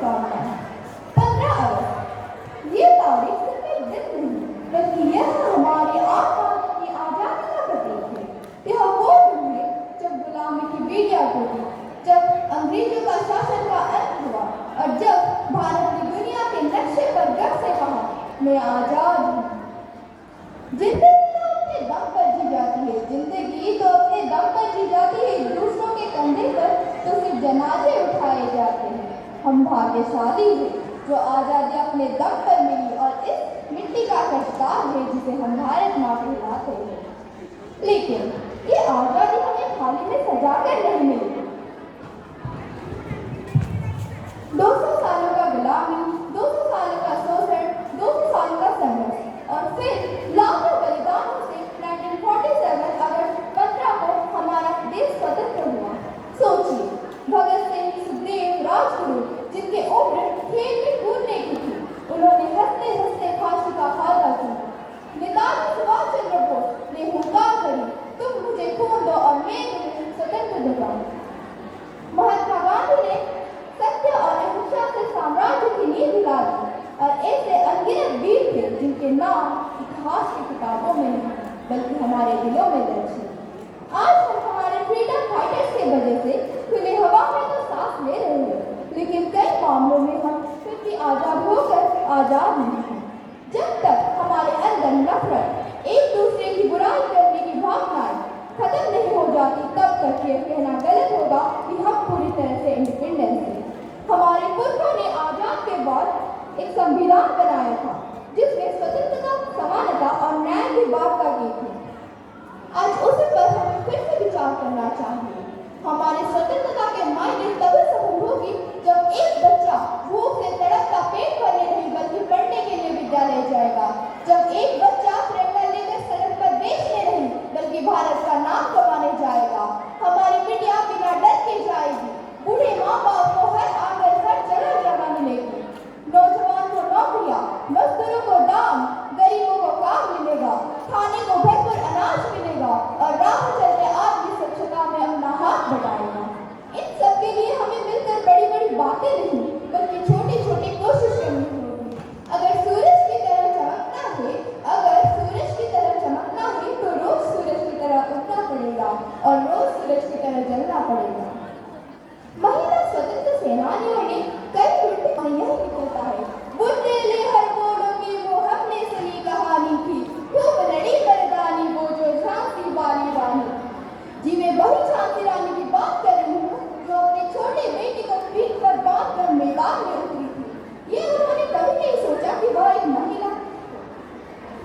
शुभकामनाएं। 15 अगस्त ये तारीख सिर्फ एक दिन नहीं बल्कि यह हमारी आत्मा की आजादी का प्रतीक है। यह वो दिन है जब गुलामी की बेड़ियां टूटी, जब अंग्रेजों का शासन का अंत हुआ और जब भारत ने दुनिया के नक्शे पर गर्व से कहा, मैं आजाद हूँ। जिंदगी तो अपने दम पर जी जाती है, जिंदगी तो अपने दम पर जी जाती है। दूसरों के कंधे पर तो सिर्फ जनाजे उठाए जाते हैं। हम भाग्यशाली हैं जो आजादी अपने दम पर मिली और इस मिट्टी का कष्टकार है जिसे हम भारत माँ कहलाते हैं। लेकिन ये आजादी हमें थाली में सजाकर नहीं मिली। 200 सालों का गुलामी, 200 सालों का शोषण, 200 सालों का संघर्ष और फिर लाखों बलिदानों से 1947 अगस्त 15 को हमारा देश स्वतंत्र हुआ। सोचिए, भगत सिंह, सुखदेव, राजगुरु जिनके उम्र खेल में कूदने की थी, उन्होंने हंसते हंसते फांसी का फायदा चुना। नेताजी सुभाष चंद्र बोस ने हुंकार करी, तुम मुझे खून दो और मैं तुम्हें स्वतंत्र दिलाऊं। महात्मा गांधी ने सत्य और अहिंसा से साम्राज्य की नींव हिला दी और ऐसे अनगिनत वीर थे जिनके नाम इतिहास की किताबों में नहीं बल्कि हमारे दिलों में दर्ज है। आज हम हमारे फ्रीडम फाइटर्स के वजह से खुली हवा में तो सांस ले रहे हैं, लेकिन कई मामलों में हम फिर भी आजाद होकर आजाद नहीं हैं। जब तक हमारे अंदर नफरत, एक दूसरे की बुराई करने की भावनाएं खत्म नहीं हो जाती, तब तक ये कहना गलत होगा कि हम पूरी तरह से इंडिपेंडेंट हैं। हमारे पुरखों ने आजाद के बाद एक संविधान बनाया था जिसमें स्वतंत्रता, समानता और न्याय की बात की थी। आज उस पर हमें फिर से विचार करना चाहिए। हमारी स्वतंत्रता के मायने तभी सफल होगी जब एक बच्चा भूख से तड़पता पेट भरने नहीं बल्कि पढ़ने के लिए विद्यालय जाएगा, जब एक बच्चा प्रेरणा लेकर सड़क पर बेचने नहीं बल्कि भारत का नाम कमाने जाएगा। हमारी मीडिया बिना डर के जाएगी, बूढ़े माँ बाप को हर आंगन हर जगह जगह मिलेगी, नौजवान को नौकरियां, मजदूरों को दाम, गरीबों को काम मिलेगा, खाने को भरपूर अनाज मिलेगा और राह चलते आदमी स्वच्छता में अपना हाथ बढ़ाएगा। इन सब के लिए हमें मिलकर बड़ी बड़ी बातें नहीं बल्कि छोटी छोटी कोशिश करनी होगी। अगर सूरज की तरह चमकना है, अगर सूरज की तरह चमकना है तो रोज सूरज की तरह उगना पड़ेगा और रोज सूरज की तरह जलना पड़ेगा। महिला स्वतंत्र सेनानियों ने कई उल्टे यही निकलता है, बुढ़े हर मोड़ों की वो हमने सुनी कहानी थी, खूब लड़ी मर्दानी वो जो झांसी वाली रानी। जी मैं वही झांसी रानी की बात कर रही हूँ जो अपने छोटे बेटे को पीठ पर बांध कर मैदान में उतरी थी। ये उन्होंने कभी नहीं सोचा कि वह एक महिला,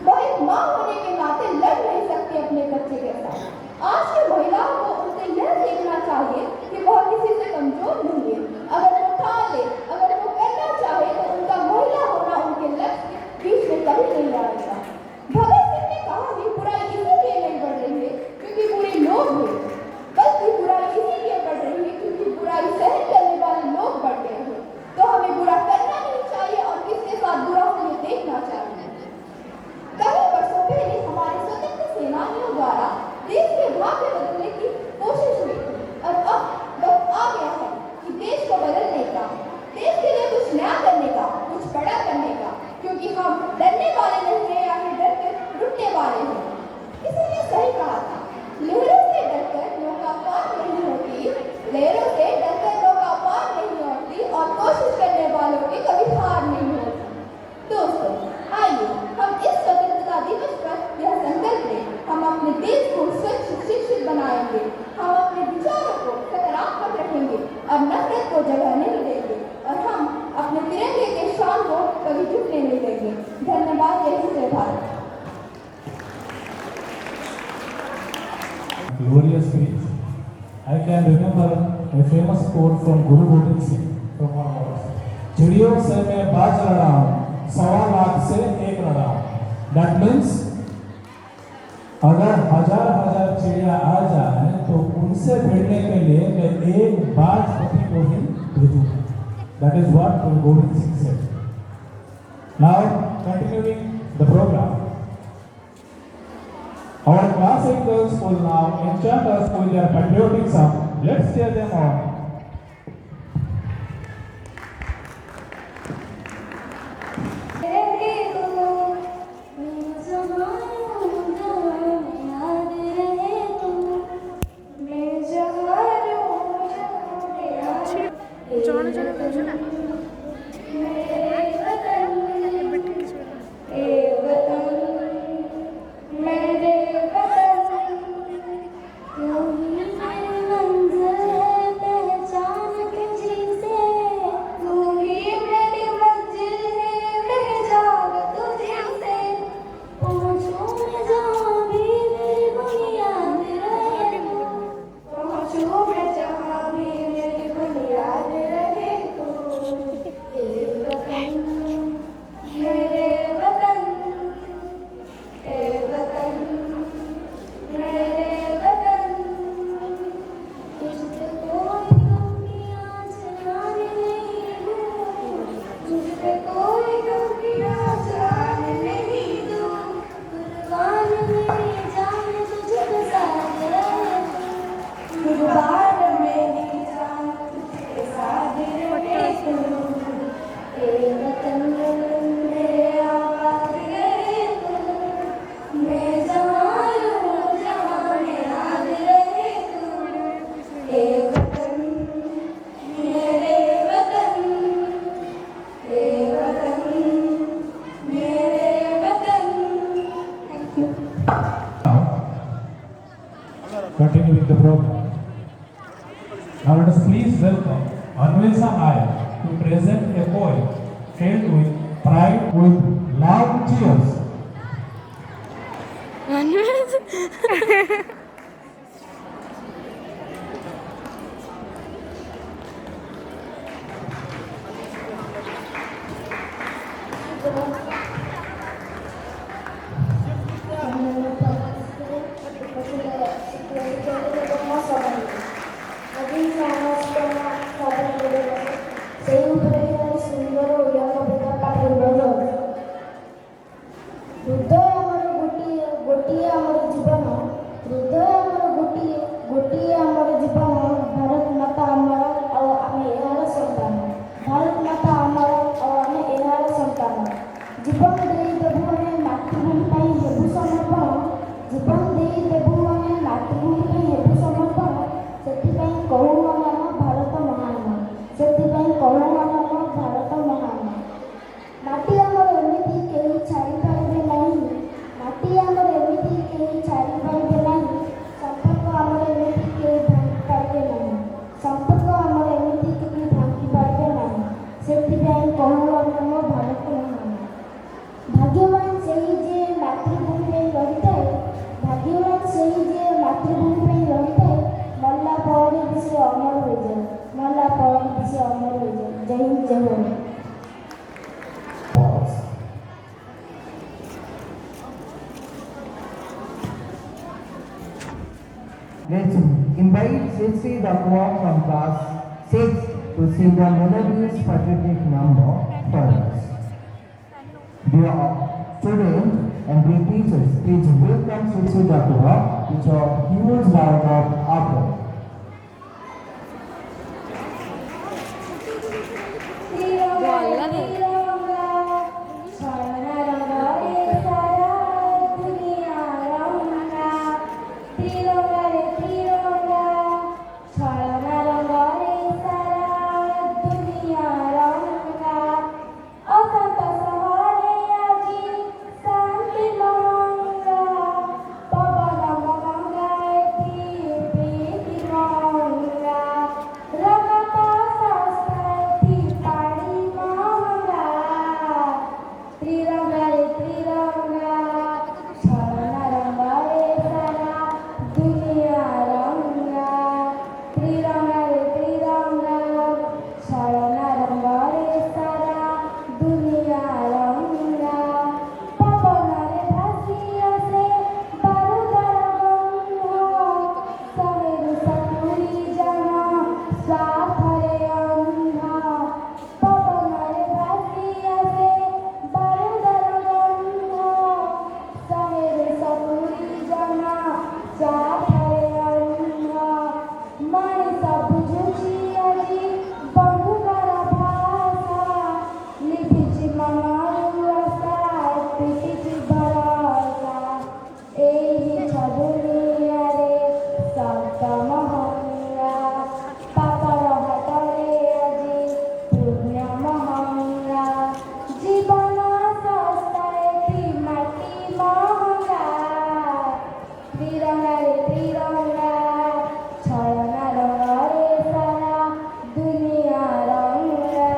वह एक माँ होने के नाते लड़ नहीं सकती अपने बच्चे के साथ। आज की महिलाओं को उनसे यह देखना चाहिए कि वह किसी से कमजोर नहीं है। अगर वो ठान ले, अगर वो करना चाहे तो उनका महिला होना उनके लक्ष्य बीच में कभी नहीं आएगा। भगत सिंह ने कहा कि बुराई इसीलिए नहीं बढ़ रही है क्योंकि बुरे लोग हैं, बल्कि बुराई इसीलिए बढ़ रही है क्योंकि बुराई सहन करने वाले लोग बढ़ गए हैं। तो हमें बुरा करना नहीं चाहिए और किसके साथ बुरा हो ये देखना चाहिए। कई वर्षों पहले हमारे स्वतंत्र सेनानियों द्वारा देश के भाग्य बदलने की कोशिश हुई और अब वक्त आ गया है कि देश को बदलने का, देश के लिए कुछ नया करने का, कुछ बड़ा करने का, क्योंकि हम डरने वाले नहीं हैं या फिर डरकर रुकने वाले हैं। इसीलिए सही कहा था, लहरों से डरकर नौका पार नहीं होती, लहरों से डरकर नौका पार नहीं होती और कोशिश करने वालों की कभी हार नहीं होती। दोस्तों, आइए हम इस स्वतंत्रता दिवस पर यह संकल्प लें, हम अपने देश को स्वच्छ शिक्षित बनाएंगे, हम अपने विचारों को सकारात्मक रखेंगे और नफरत को जगह नहीं देंगे और हम अपने तिरंगे के शान को कभी झुकने नहीं देंगे। धन्यवाद। जय हिंद, जय Bharat. Glorious speech. I can remember a famous quote from Guru Gobind Singh from our words. चिड़ियों से मैं बाज लड़ा हूँ, 1.25 लाख से एक लड़ा हूँ। That means अगर हजार चिड़िया आ जाए तो उनसे भिड़ने के लिए मैं एक बाज पति को ही भेजूंगा। That is what Guru Gobind Singh said. Now continuing the program. Our class 8 girls will now enchant us with their patriotic song. Let's cheer them on. Continue with the program. Now let us please welcome Anvesa Nayak to present a poem filled with pride with loud cheers. Let's invite Sri Dakwa from class 6 to sing the melodious patriotic number for us. Dear students and dear teachers, please welcome Sri Dakwa with a huge round of applause. पुण्य महंगा जीवन सस्ताएती माटी महंगा त्रिरंगा रे त्रिरंगा छलना रंगरे सारा दुनिया रंगा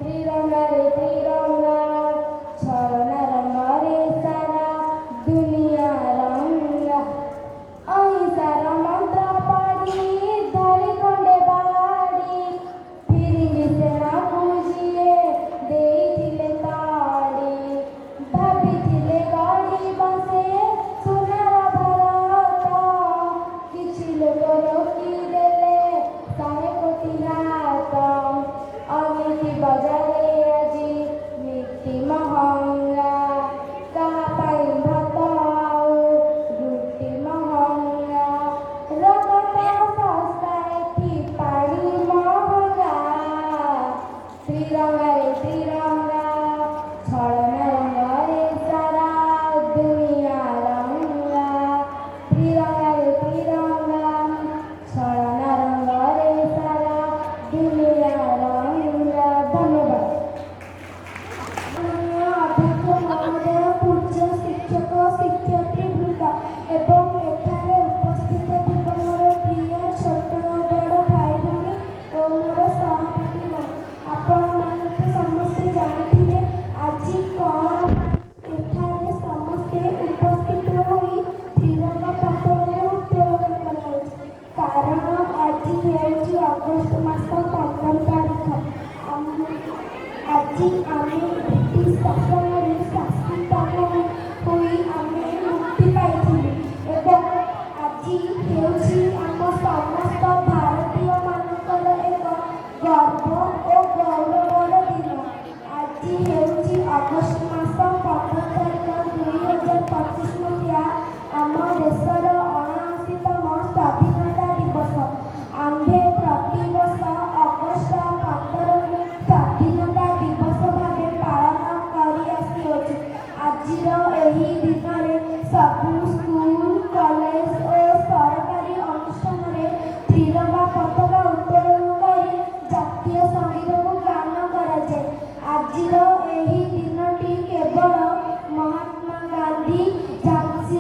त्रिरंगा रे त्रिरंगा छलना रंगरे सारा दुनिया रंगा अहिंसार मंत्र पढ़ी धरी खंडे बाड़ी फिरिंगी सेना पूजिए देइथिले ताड़ी भाबिथिले गाड़ी बसे सोनार भारत किछि लोक रोकी देले 100 कोटी हात अनीति बजारे आजी नीति महंगा कहा पाई भात आउ रुटी महंगा रगत सस्ताएती पानी महंगा त्रिरंगा रे त्रिरंगा छलना रंगरे सारा दुनिया रंगा त्रिरंगा रे त्रिरंगा छलना रंगरे सारा दुनिया रंगा धन्यवाद अध्यक्ष महोदय पूज्य शिक्षक शिक्षयित्री वृंद एवं एठारे उपस्थित जीवनर प्रिय छोट बड़ भाई भौणी और मोर सहपाठी आपण मानते समस्ते जानिथिले आजी कौन एठारे समस्ते उपस्थित होई त्रिरंगा पताका उत्तोलन कराउछि कारण आजी हेउछि अगस्त मास 15 तारिख आजी आमे ब्रिटिश शासनरे शासित होई आमे मुक्ति पाइथिलु एवं आजी हेउछि आम समस्त भारतीय मानकर एक गर्व ओ गौरवर दिन आजी हेउछि अगस्त मास 15 तारिख 2025 मसीहा आम देशर 79तम स्वाधीनता दिवस आम्भे प्रतिवर्ष अगस्त 15 स्वाधीनता दिवस भावे पालन करि आसिअछु आजिर एही दिनरे सबु स्कूल कॉलेज और सरकारी अनुष्ठान रे त्रिरंगा पताका उत्तोलन करी जातीय संगीत को गान करा जाए आजिर एही दिनटी केवल महात्मा गांधी झांसी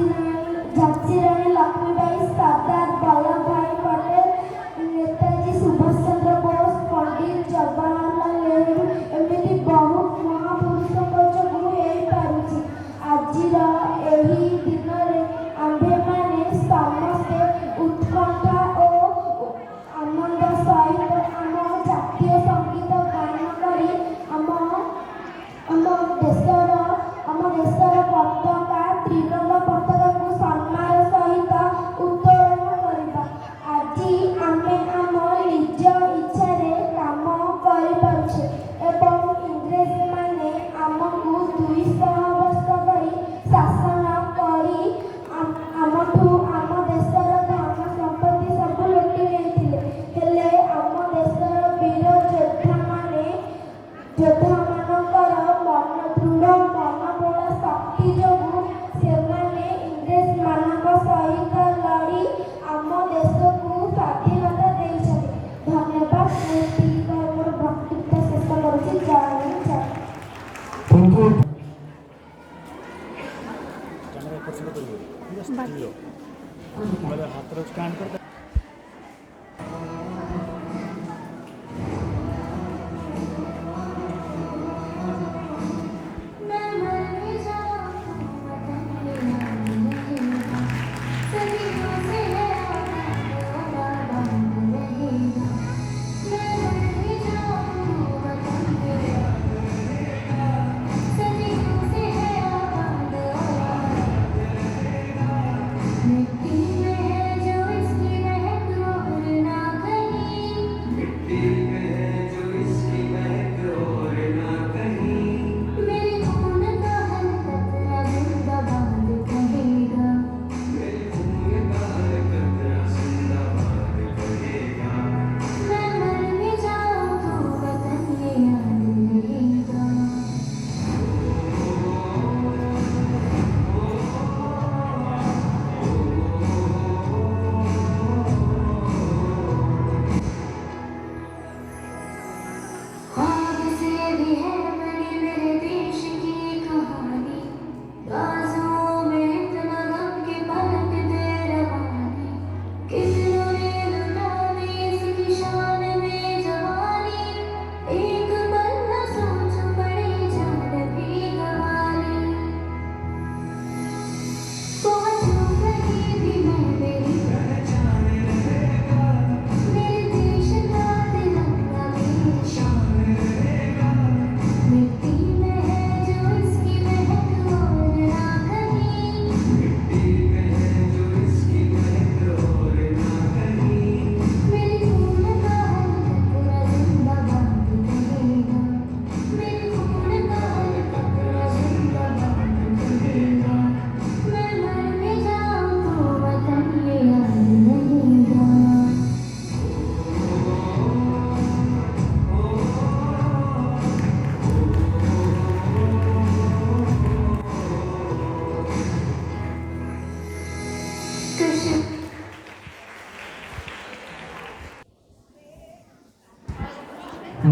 रानी लक्ष्मीबाई सरदार वल्लभ भाई पटेल नेताजी सुभाष चंद्र बोस पंडित जवाहरलाल नेहरू एमिति बहुत महापुरुषଙ୍କ ଯୋଗୁଁ ହେଇପାରୁଛି ଆଜିର ଏହି ଦିନରେ ଆମ୍ଭେମାନେ ସମସ୍ତେ ଉତ୍କଣ୍ଠା ଓ ଆନନ୍ଦ ସହିତ ଆମ ଜାତୀୟ ସଙ୍ଗୀତ ଗାନ କରି ଆମ ଦେଶର ପତାକା ତ୍ରିରଙ୍ଗା ପତାକାକୁ ସମ୍ମାନ ସହିତ ଉତ୍ତୋଳନ କରିବା ଆଜି ଆମେ ଆମ ନିଜ ଇଚ୍ଛାରେ କାମ କରିପାରୁଛେ ଏବଂ ଇଂରେଜମାନେ ଆମକୁ 200 ବର୍ଷ ଧରି ଶାସନ କରି ଆମଠୁ ଆମ ଦେଶର ଧନ ସମ୍ପତ୍ତି ସବୁ ଲୁଟି ନେଇଥିଲେ ହେଲେ ଆମ ଦେଶର ବୀର ଯୋଦ୍ଧାମାନଙ୍କର ଦୃଢ଼ ମନୋବଳ ଶକ୍ତି ଯୋଗୁଁ ସେମାନେ ଇଂରେଜମାନଙ୍କ ସହିତ ଲଢ଼ି ଆମ ଦେଶକୁ ସ୍ୱାଧୀନତା ଦେଇଛନ୍ତି ଧନ୍ୟବାଦ ମୁଁ ଏତିକି କହି ମୋର ବକ୍ତବ୍ୟ ଶେଷ କରୁଛି ଜୟ ହିନ୍ଦ ଜୟ Thank you. हाथ स्टैंड कर मिट्टी में है जो इसकी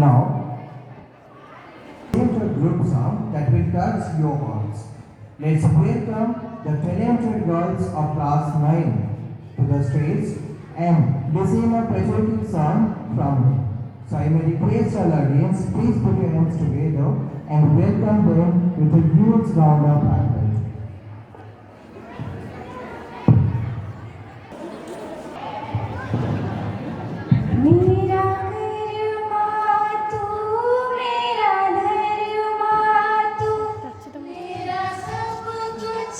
Now, a group song that will touch your hearts. Let's welcome the talented girls of class 9 to the stage and listen a patriotic song from them. So I may request all audience, please put your hands together and welcome them with a huge round of applause. मेरा घरमा तू मेरा धरमा तू मेरा सब कुछ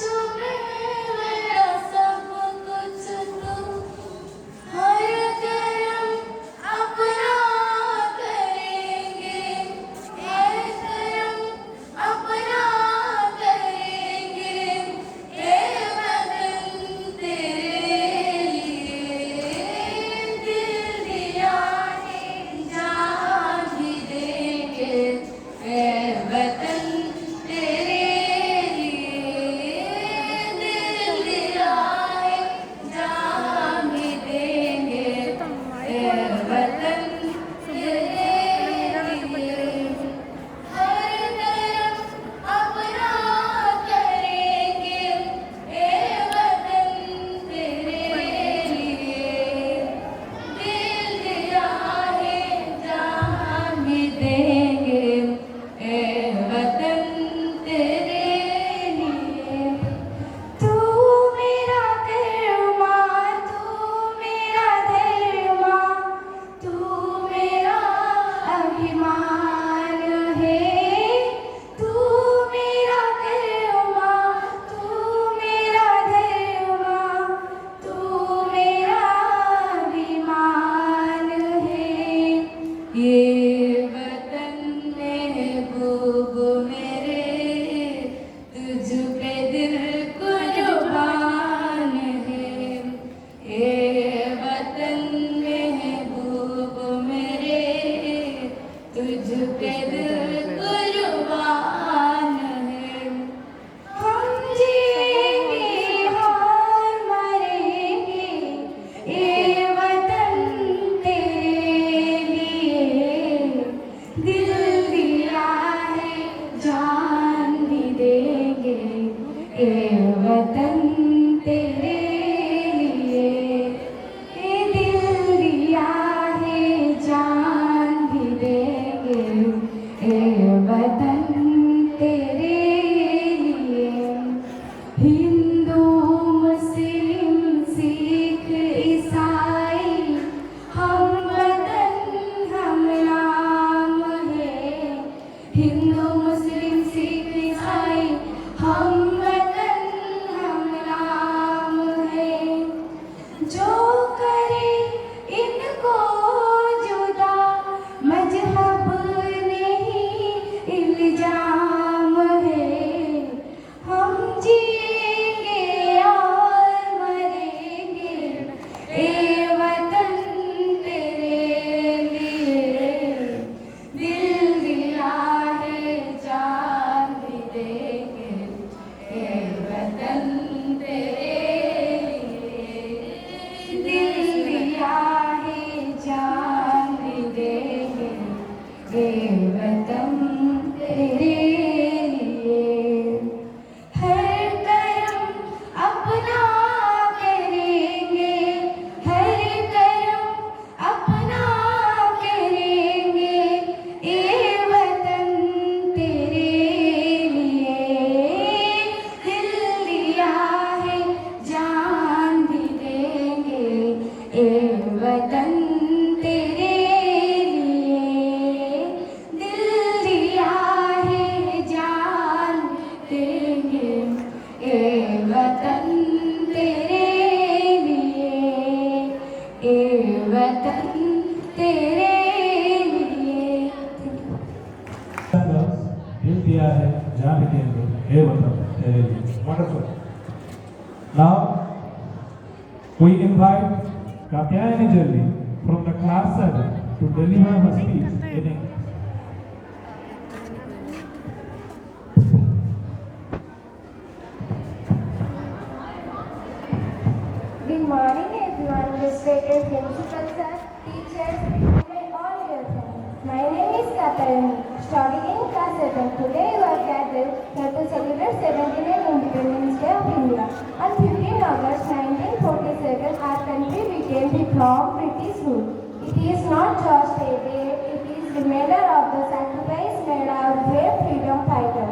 मेरा सब कुछ तू हर करम अपना करेंगे हर करम अपना करेंगे ए वतन तेरे लिए दिल दिया है जान भी देंगे ए वतन तेरे लिए दिल दिया है जान भी देंगे ए वतन तेरे लिए हर करम अपना करेंगे ए वतन तेरे लिए दिल दिया है जान भी देंगे ए वतन तेरे लिए तू मेरा कर्मा तू मेरा धर्मा तू मेरा अभिमान है तू मेरा कर्मा तू मेरा धर्मा तू मेरा अभिमान है ये वतन महबूब मेरे तुझ पे दिल कुर्बान है ये वतन महबूब मेरे तुझ पे दिल कुर्बान है हम जिएंगे और मरेंगे ये वतन तेरे लिए दिल दिया है जान भी देंगे ये वतन तेरे लिए ये दिल दिया है जान भी देंगे ये वतन तेरे लिए हिंदू मुस्लिम सिख ईसाई हम वतन हम नाम है हिंदू मुस्लिम सिख ईसाई हम वतन हम नाम है जो करे इनको जुदा मजहब नहीं इल्जाम है हम जिएंगे और मरेंगे ए वतन तेरे लिए दिल दिया है जान भी देंगे ए वतन तेरे लिए दिल दिया है जान भी देंगे ए वतन तेरे लिए हर करम अपना करेंगे हर करम अपना करेंगे ए वतन तेरे लिए दिल दिया है जान भी देंगे ए वतन तेरे लिए दिल दिया है जान देंगे ए वतन तेरे लिए ए वतन तेरे लिए Girls, दिल दिया है जान भी देंगे हे वतन तेरे लिए wonderful now we invite Katyayani Jalli from the class 7 to deliver her speech in English. Good morning everyone, respected principal sir, teachers, and my all dear friends. My name is Studying in class 7, today we are gathered here to celebrate 79th Independence Day of India. On 15 August 1947, our country became free from British rule. It is not just a day, it is reminder of the sacrifice made our brave freedom fighters.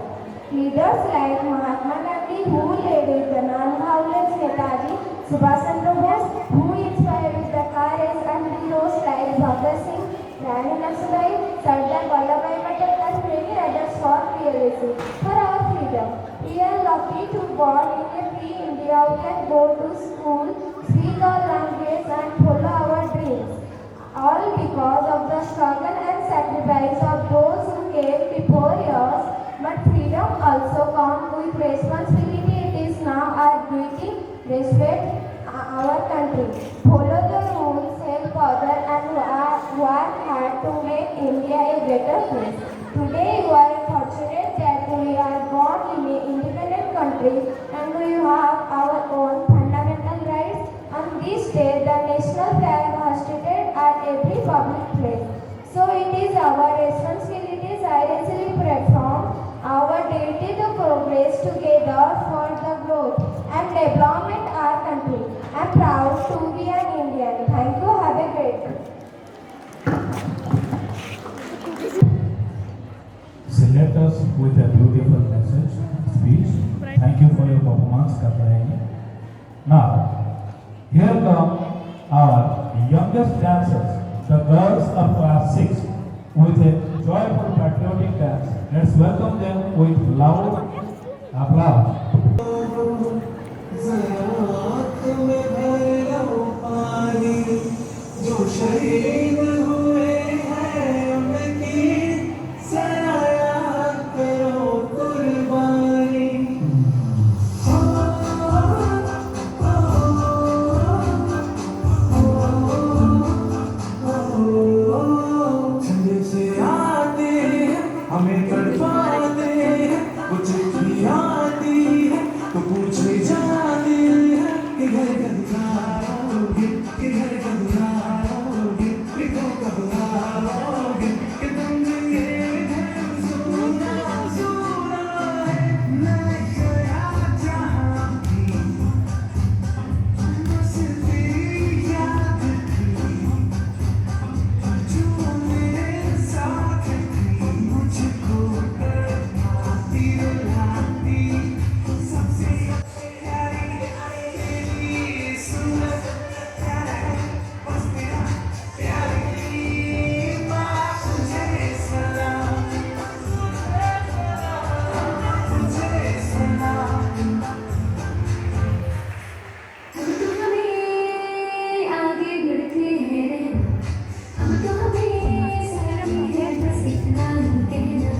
Leaders like Mahatma Gandhi, who led with the non-violence, Netaji Subhash Chandra Bose, who inspired with the courage, and heroes like Bhagat Singh, Rani Lakshmi, Sardar Vallabhbhai Patel, and many others fought fearlessly for our freedom. We are lucky to born in a free India. We can go to school, speak our language, and follow our dreams. All because of the struggle and sacrifice of those who came before us. But freedom also comes with responsibility. It is now our duty respect our country, follow the rules, help others, and work hard to make India a better place. Today we are fortunate that we are born in an independent country and we have our own fundamental rights. On this day, the national flag was hoisted at every public place. So it is our responsibility silently platform, our duty to progress together for the growth and development of our country. I am proud to be an Indian. Thank you. Have a great day. Select us with a beautiful message, speech. Thank you for your performance, Katarina. Now, here come our youngest dancers, the girls of class 6, with a joyful patriotic dance. Let's welcome them with loud applause. जो शहीद हुए हैं उनकी सराया करो कुर्बानी। ठंडे से आते हैं हमें तड़पाते हैं, वो चिट्ठी आती है तो पूछे जाते हैं कि घर कब आओगे, कि घर कब आओगे, कि कब आओगे, कि तुम ये घर सुना सुना है मैं गया जहाँ की बस तेरी याद थी जो मेरे साथ थी, मुझको तड़पाती रुलाती सबसे प्यारी तेरी सूरत प्यारा है बस तेरा प्यारी माँ तुझे सलाम, तुझे सलाम। अब तो हमें आगे बढ़ते हैं, अब तो हमें सारी है बस इतना ही कहना।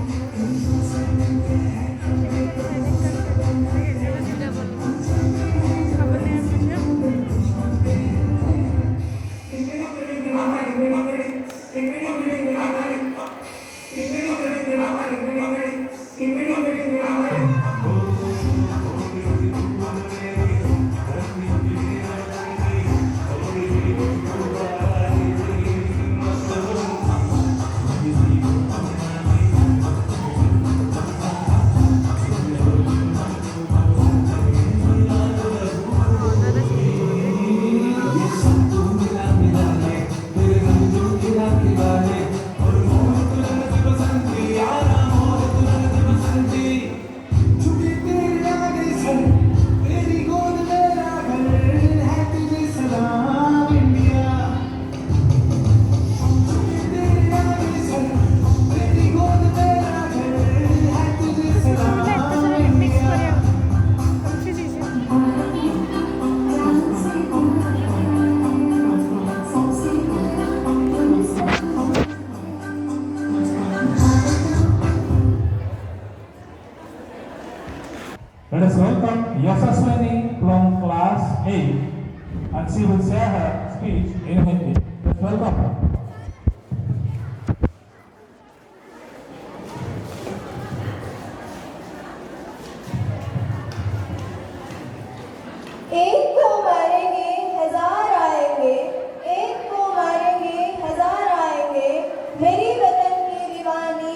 Let us welcome Yashaswini from class 8 and she will share her speech in Hindi. Let's welcome her. एक को मारेंगे हजार आएंगे, एक को मारेंगे हजार आएंगे, मेरी वतन की दीवानी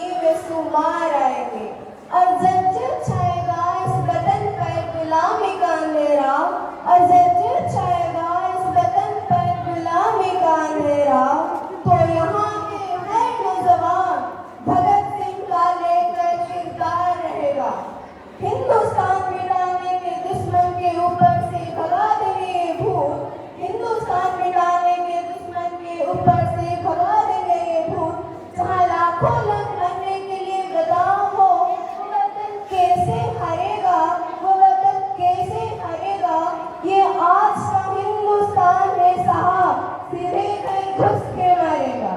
मार आएंगे। और जब छाएगा इस वतन पर गुलामी का अंधेरा, और जब छाएगा इस वतन पर गुलामी का अंधेरा, तो यहाँ के हर नौजवान भगत सिंह का लेकर किरदार रहेगा। हिंदुस्तान मिटाने के दुश्मन के ऊपर से भगा देंगे ये भूत, हिंदुस्तान मिटाने के दुश्मन के ऊपर से भगा देंगे ये भूत। जहाँ लाखों लोग मरने के लिए गदाम हो, वो वतन कैसे हारेगा, वो वतन कैसे हारेगा। ये आज का हिंदुस्तान है साहब, सीधे कहीं घुस के मारेगा।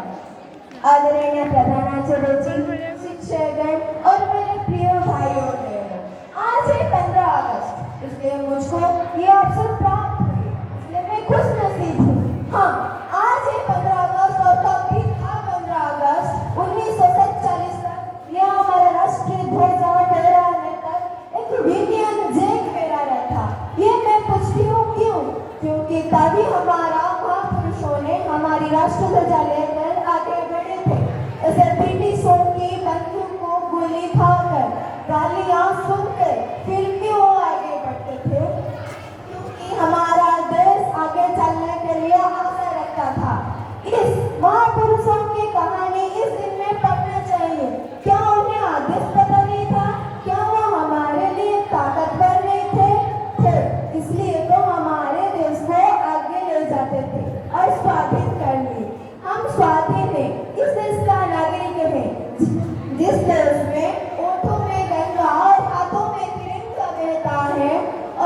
आदरणीय प्रधानाचार्य जी, शिक्षकगण और मेरे प्रिय भाइयों और बहनों, आज है 15 अगस्त, इसलिए मुझको ये अवसर प्राप्त हुई, इसलिए मैं खुशनसीब हूँ। हाँ, आज है 15 अगस्त और तब भी था 15 अगस्त 1947 तक। यह हमारा राष्ट्रीय ध्वज फहराने तक एक यूनियन जैक फहरा रहा था। ये मैं पूछती हूँ क्यों? क्योंकि तभी हमारा महापुरुषों ने हमारी राष्ट्र ध्वजा लेकर आगे बढ़े थे। इसे ब्रिटिशों की बंदूक को गोली खाकर, गालियां सुनकर फिर क्यों आगे बढ़ते थे? क्योंकि हमारा देश आगे चलने के लिए आशा रखता था। इस महापुरुषों की कहानी इस दिन में पढ़ना चाहिए। क्या उन्हें आदेश पता नहीं था? क्या वो हमारे लिए ताकतवर नहीं थे? इसलिए तो हमारे देश को आगे ले जाते थे और स्वाधीन कर लिए। हम स्वाधीन हैं, इस देश का नागरिक है, जिस देश में ओठों में गंगा और हाथों में तिरंगा बहता है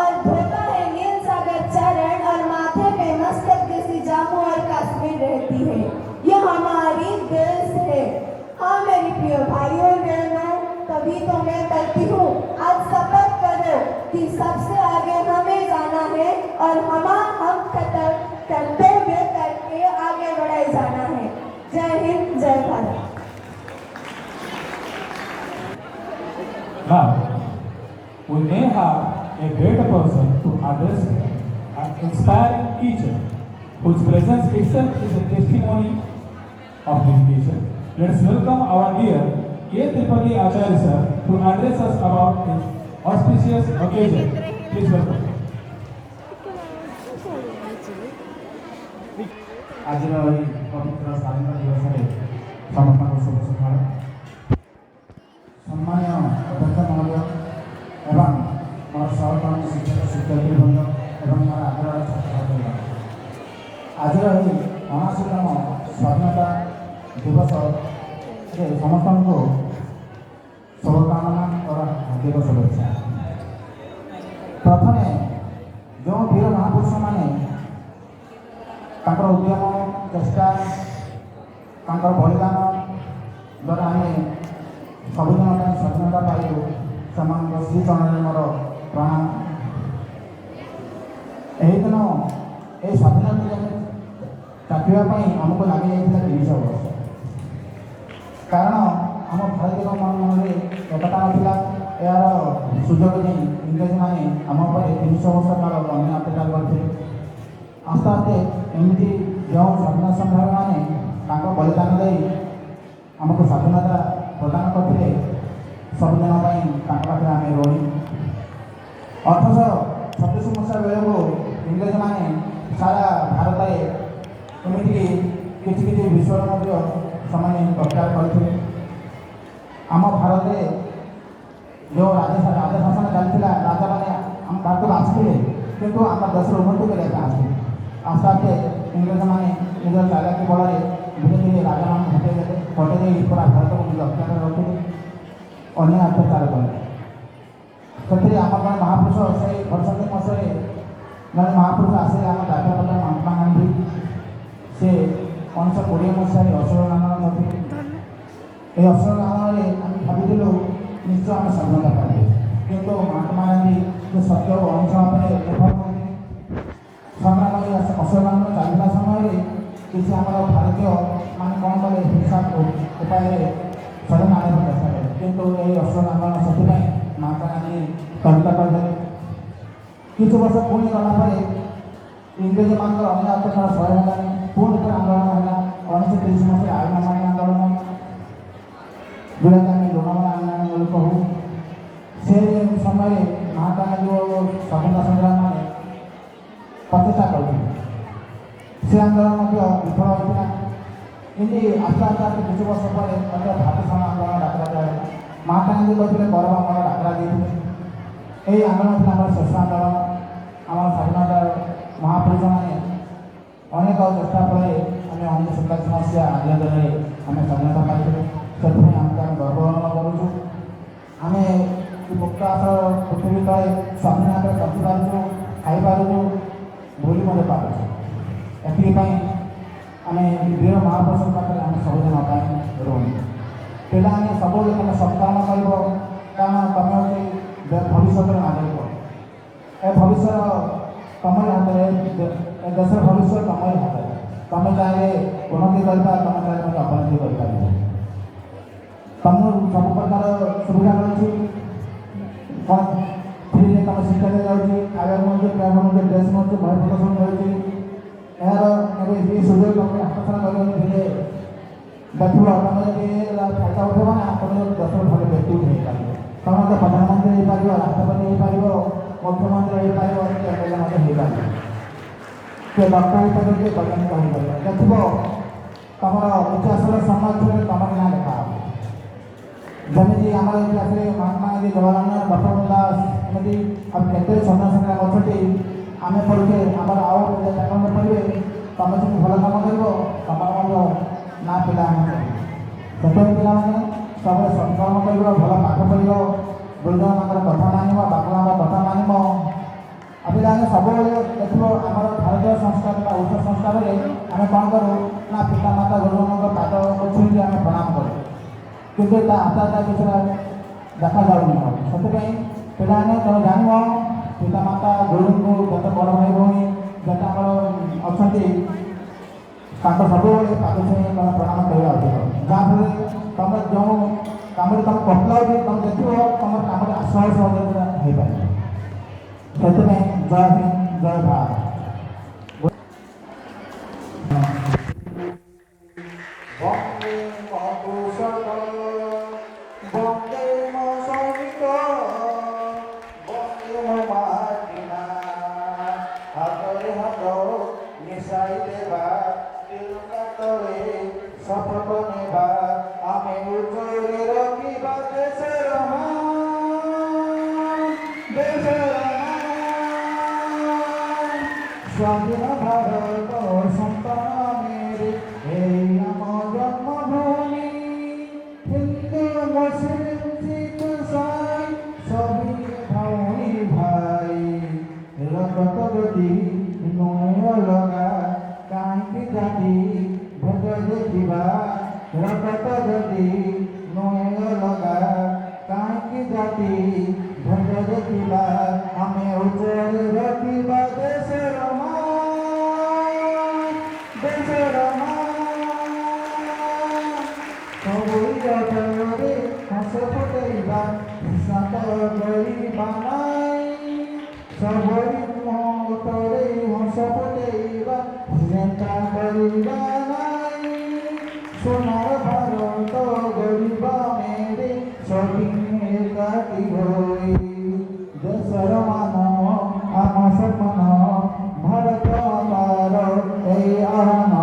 और धोता है नील सागर चरण और माथे पे मस्तक जैसी जम्मू और कश्मीर रहती है। यह हमारी देश है। हाँ मेरी प्रिय भाइयों और बहनों, तभी तो मैं कहती हूँ, आज शपथ करो कि सबसे आगे हमें जाना है और हम कर्तव्य करके आगे बढ़ाए जाना है। जय हिंद, जय Bharat. Now, we may have a great person to address an inspiring teacher whose presence itself is a testimony of dedication. Let's welcome our dear A. Tripati Acharya sir to address us about this auspicious occasion. Please welcome. आज पवित्र स्वाधीनता दिवस में समस्त शुभ सकाल सम्मान्य अध्यक्ष महोदय एवं मोर सहकर्मी शिक्षक शिक्षयित्री बृंद एवं मोर आदर छात्र आज 79तम स्वाधीनता दिवस समस्त को शुभकामना और हार्दिक शुभेच्छा। प्रथम जो वीर महापुरुष मैंने उद्यम चेष्टा बलिदान द्वारा आम सबुदिन स्वाधीनता पाइलु से श्री चरण मोर प्रणाम। यही दिन ये स्वाधीनता चापिवाई आमको लग जाता 30 वर्ष। कारण आम भारतीय मन में एकता नाला यार सुजोग नहीं इंग्रेज मैंने आम 300 वर्ष काल अन्य अत्याचार करते। आस्ते आस्ते एमती जो स्वाधीनता संग्रामी मैंने बलिदान दे आमको स्वाधीनता प्रदान करते सबुदिन पाखे आम रही 1836 मसीहा बेलू इंग्रेज मैंने सारा भारत में एमती किसी विषय से प्रचार करते। आम भारत में जो राजशासन चलता राजा मैंने आम भारत को आसते किंतु आम देश उन्नति करने आसते। आस्ते आस्ते इंग्रेज मैंने निज चालाकी बल धीरे धीरे राजा मान हटे पूरा भारत को निज अत्याचार रखते अन्य अत्याचार कले से आम जन महापुरुष से 68 मसीह जन महापुरुष आसे आम जातीय पिता महात्मा गांधी से 1920 मसीह असहयोग आंदोलन करते। ये असहयोग आंदोलन आम भाविलु निश्चय आम स्वाधीनता पाइबु किंतु महात्मा गांधी जो सत्य और अहिंसा निर्भर संग्राम असहयोग आंदोलन चलता समय किसी आम भारतीय मान कौन कले हिंसा उपाय स्वयं आने चेष्टा करें किंतु यही असहयोग आंदोलन से महात्मा गांधी कविता करदे। किछु वर्ष पुणी गलापर इंग्रेज मान अन्य अत्याचार सह पुणी आंदोलन है 1930 मसीह आईन अमान्य आंदोलन ଯେଉଁଟାକି ଆମେ ଲୋନାବାଲା ଆନ୍ଦୋଳନ ଲୋକ ହଉ ସେ ସମୟରେ ମହାତ୍ମା ଗାନ୍ଧୀ ଓ ସ୍ୱାଧୀନତା ସଂଗ୍ରାମ ମାନେ ପ୍ରଚେଷ୍ଟା କରିଥିଲେ। ସେ ଆନ୍ଦୋଳନ ମଧ୍ୟ ବିଫଳ ହୋଇଥିଲା। କିନ୍ତୁ ଆସ୍ତେ ଆସ୍ତେ ଆସ୍ତେ କିଛି ବର୍ଷ ପରେ ମଧ୍ୟ ଭାରତୀୟ ସମାଜ ଆନ୍ଦୋଳନ ଡାକରା ଦିଆଗଲା। ମହାତ୍ମା ଗାନ୍ଧୀ କହିଥିଲେ ଗୌରବ ଆମର ଡାକରା ଦେଇଥିଲେ। ଏହି ଆନ୍ଦୋଳନ ଥିଲା ଆମର ଶେଷ ଆନ୍ଦୋଳନ। ଆମର ସ୍ୱାଧୀନତା ମହାପୁରୁଷମାନେ ଅନେକ ଚେଷ୍ଟା ଫଳରେ ଆମେ 1947 ମସିହା ଆଜିର ଦିନରେ ଆମେ ସ୍ୱାଧୀନତା ପାଇଥିଲୁ। ସେଥିପାଇଁ ଆମକୁ ଆମେ ଗର୍ବ ଅନୁଭବ କରୁଛୁ। ଆମେ ମୁକ୍ତ ଆସ ପୃଥିବୀ ତଳେ ସ୍ୱାଧୀନତାରେ ବଞ୍ଚିପାରୁଛୁ, ଖାଇପାରୁଛୁ, ଭୁଲି ମଧ୍ୟ ପାରୁଛୁ। ଏଥିପାଇଁ ଆମେ ବୀର ମହାପୁରୁଷ ପାଖରେ ଆମେ ସବୁଦିନ ପାଇଁ ଋଣୀ। ପିଲାମାନେ ସବୁବେଳେ ତୁମେ ସତ୍କର୍ମ କରିବ, କାରଣ ତୁମେ ହେଉଛି ଭବିଷ୍ୟତର ନାଗରିକ। ଏ ଭବିଷ୍ୟତ ତମରି ହାତରେ, ଏ ଦେଶର ଭବିଷ୍ୟତ ତମରି ହାତରେ। ତୁମେ ଚାହିଁଲେ ଉନ୍ନତି କରିବା, ତୁମେ ଚାହିଁଲେ ମଧ୍ୟ ଅବନତି କରିପାରିବ। ତୁମକୁ ସବୁ ପ୍ରକାର ସୁବିଧା ମିଳୁଛି। ଫ୍ରିରେ ତୁମେ ଶିକ୍ଷା ଦିଆଯାଉଛି, ଖାଇବାକୁ ମିଳୁଛି, ପିଇବାକୁ ମିଳୁଛି, ଡ୍ରେସ୍ ମିଳୁଛି, ବହି ପ୍ରଦର୍ଶନ ମିଳୁଛି। ଏହାର ଏବେ ଏହି ସୁଯୋଗ ତୁମେ ହାତଛଡ଼ା କରିବାକୁ ହେଲେ ଦେଖିବ, ତୁମେ ଯଦି ଫାଇଦା ଉଠେଇବ ନା, ତୁମେ ଦେଶର ଭଲ ବ୍ୟକ୍ତି ହେଇପାରିବ। ତୁମେ ମଧ୍ୟ ପ୍ରଧାନମନ୍ତ୍ରୀ ହେଇପାରିବ, ରାଷ୍ଟ୍ରପତି ହେଇପାରିବ, ମୁଖ୍ୟମନ୍ତ୍ରୀ ହେଇପାରିବ, ଏମଏଲଏ ମଧ୍ୟ ହେଇପାରିବ। କିଏ ଡକ୍ଟର ହେଇପାରିବ, କିଏ ବୈଜ୍ଞାନିକ ହେଇପାରିବ। ଦେଖିବ ତୁମର ଇତିହାସର ସମାଜରେ ତୁମର ନାଁ ଲେଖା ହେବ। ଯେମିତି ଆମର ଇତିହାସରେ ମହାତ୍ମା ଗାନ୍ଧୀ, ଜବାହରଲାଲ ନେହେରୁ, ଗୋପବନ୍ଧୁ ଦାସ, ଏମିତି ଆଉ କେତେ ସ୍ୱାଧୀନତା ଅଛନ୍ତି। ଆମେ ପଢ଼ୁଛେ, ଆମର ଆଉ ଚାକର ପଢ଼ିବେ, ତୁମେ ଯଦି ଭଲ କାମ କରିବ ତୁମର ମଧ୍ୟ ନା ପିଲାମାନେ କରିବେ। ସେଥିପାଇଁ ପିଲାମାନେ ସବୁବେଳେ ସତ୍କର୍ମ କରିବ, ଭଲ ପାଠ ପଢ଼ିବ, ଗୁରୁଜନମାନଙ୍କର କଥା ମାନିବ, ବାପାମାଙ୍କ କଥା ମାନିବ। ଆଉ ପିଲାମାନେ ସବୁବେଳେ ଦେଖିବ ଆମର ଭାରତୀୟ ସଂସ୍କାର ବା ଓଡ଼ିଶା ସଂସ୍କାରରେ ଆମେ କ'ଣ କରୁ ନା ପିତାମାତା ଗୁରୁଜନଙ୍କ ପାଦ ଛୁଇଁକି ଆମେ ପ୍ରଣାମ କରୁ। କିନ୍ତୁ ତା ଆଚାର କିଛି ଦେଖାଯାଉନି। ସେଥିପାଇଁ ପିଲାମାନେ ତୁମେ ଜାଣିବ ପିତାମାତା ଗୁରୁଙ୍କୁ ଯେତେ ବଡ଼ ଭାଇ ଭଉଣୀ ଯେତେ ଆମର ଅଛନ୍ତି ତାଙ୍କ ସବୁବେଳେ ପାଦ ଛୁଇଁ ତୁମେ ପ୍ରଣାମ କରିବା ଉଚିତ। ଯାହାଫଳରେ ତୁମେ ଯେଉଁ କାମରେ ତୁମେ କଷ୍ଟ ହେଉଛି ତୁମେ ଦେଖିବ ତୁମର କାମରେ ଆଶ୍ରୟ ସହଯୋଗ ହେଇପାରିବ। ସେଥିପାଇଁ ଜୟ ହିନ୍ଦ, ଜୟ ଭାରତ। ବନ୍ଦେ ମଧୁସୂଦନ, ବନ୍ଦେ ମୋ ସୈନିକ, ବନ୍ଦେ ମୋ ମାଟିମା। ହାତରେ ହାତ ମିଶାଇ ଦେବା, ତିରୁକାତରେ ଶପଥ ନେବା, ଆମେ ଉଚ୍ଚରେ ରଖିବା ଦେଶର ଦେଶର ସ୍ୱାଧୀନ ଭାରତ ସନ୍ତାନ ମେରେ, এই আমার জন্মভূমি। হিন্দু মুসলিম শিখ সাই সবই ভাই ভাই। রক্ত যদি নয় লগা কাহিঁকি জাতি ভেদ দেখিবা। রক্ত যদি নয় লগা কাহিঁকি জাতি ভেদ দেখিবা। আমি উচ্চরে রখিবা দেশের দেশের সবই জগরে হাস ফুটাইবা, সাত করিবা নাই। সবই মতরে হাস ফুটাইবা, চিন্তা করিবা নাই। সোনার ভারত গরিবা মেরে, স্বাধীন একাকি হই। দেশের মান আম সপন, ভারত আমার এই আহ্বান।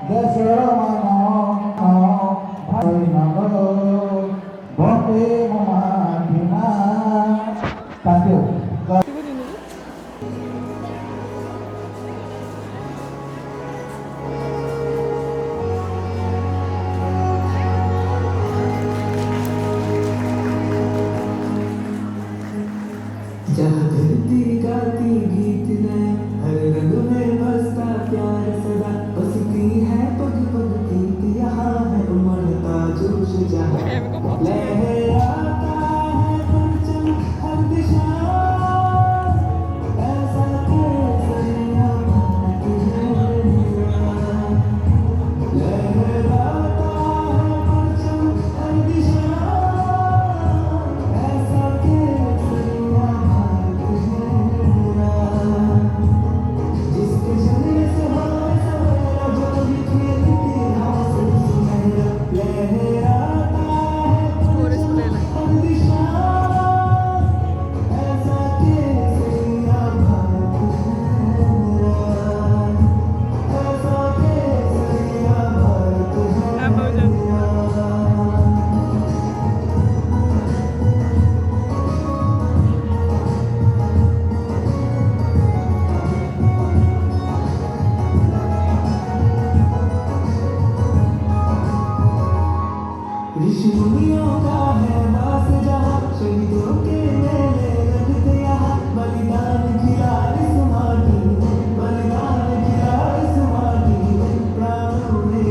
দেশের মান বন্দে মাতরম। Thank you. जहाँ धरती गाती गीत नया, हर रंग में बसता प्यार सदा। बसती है पग पग प्रीत, यहाँ है उमड़ता जोश जहाँ लहर